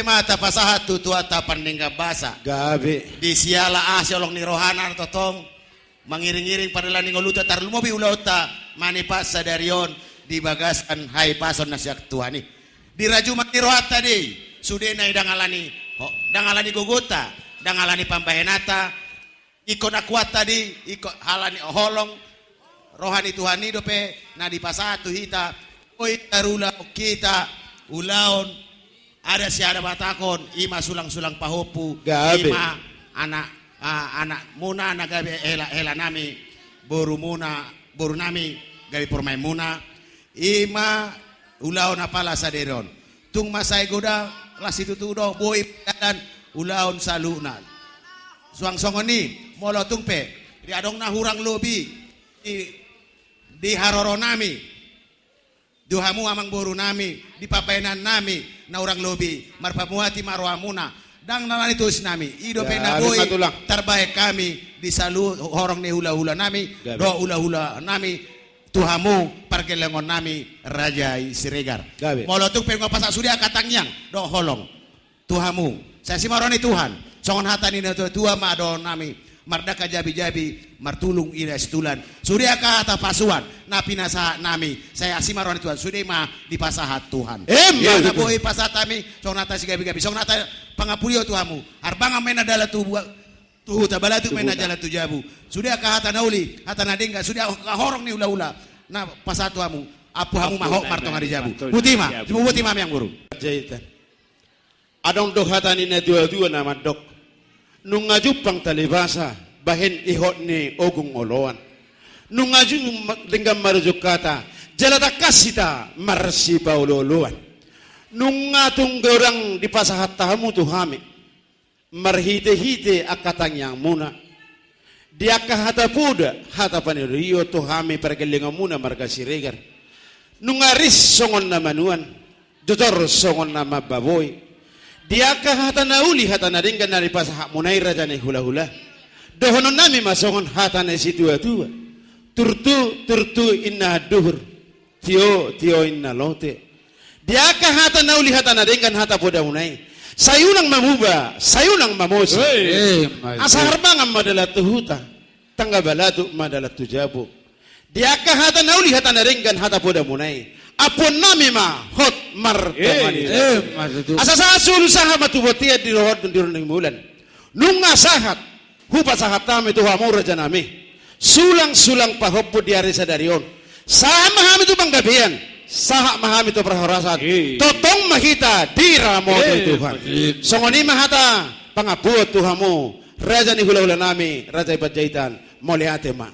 mata pasahat tutua tapan ningga basa. Gabi. Di siala olong ni rohana totong mangiring-iring padala ni ngoluta tarlumobi ulauta manipas sadarion di bagasan hai pason nasyak tuani. Di rajuman ni rohata di sudena dangalani gugota, dangalani pambahenata, ikon akuat tadi, ikon halani holong rohani Tuhani dope na di pasatu hita, oi tarula kita ulaon ada si ada batakon ima sulang-sulang pahopu, Gabe. ima anak muna nagabe ela nami boru nami gabi pormai muna ima ulaon apala saderon tung masai goda las itu tudo boy dan ulaon saluna suang songoni molo tungpe di adong na hurang lobi di haroro nami duhamu amang boru nami di papainan nami na urang lobi marpamuati marwamuna dang nalani tus nami ido pena boy terbaik kami di salu horong ne hula-hula nami do hula-hula nami tuhamu parkelengon nami Raja Siregar molo tung pe ngopasa surya katangyang do holong tuhamu saya si maroni Tuhan songon hatani na tua ma do nami mardaka jabi-jabi martulung ina setulan surya ka hata pasuan napi nasa nami saya asimaron Tuhan sudah mah di pasahat Tuhan ya na boy pasatami song nata si gabi-gabi song nata pangapulio Tuhamu arbanga mena dala tuhu tabalatu mena jala tujabu sudah ka hata nauli hata nadengga sudah ka horong ni ula-ula na pasat Tuhamu apuhamu mahok martong hari jabu butima yang guru jahitan adong dok hatani na dua-dua nama dok nung ngajupang talibasa bahen ihot ni ogung oloan nung ngajung dengan marujuk kata jalata kasita marsi pauloloan nung ngatung gorang di pasahat tahamu tuhami marhite-hite akatang yang muna dia kahata puda hata panirio tuhami pergelingan muna marga Siregar nung ngaris songon namanuan jotor songon nama baboy dia hata nauli hata naringgan dari pasahak munai raja ne hula-hula dohonon nami masongon hata ne situa-tua turtu inna duhur tio inna lote dia hata nauli hata naringgan hata poda munai sayunang mamuba sayunang mamosi asahar bangam madalah tuhuta tangga balatu madalah tujabu dia hata nauli hata naringgan hata poda munai apun nami ma hot mar asasa sulu saha matubotia di rohot di running bulan nunga sahat hupa sahat tami tu hamu raja nami sulang pahoppu di hari sadarion saha mahami tu panggabian saha mahami tu praharasan totong mahita di ramo Tuhan songoni mahata pangapuat tu hamu raja ni hula-hula nami raja ibad jahitan moliate ma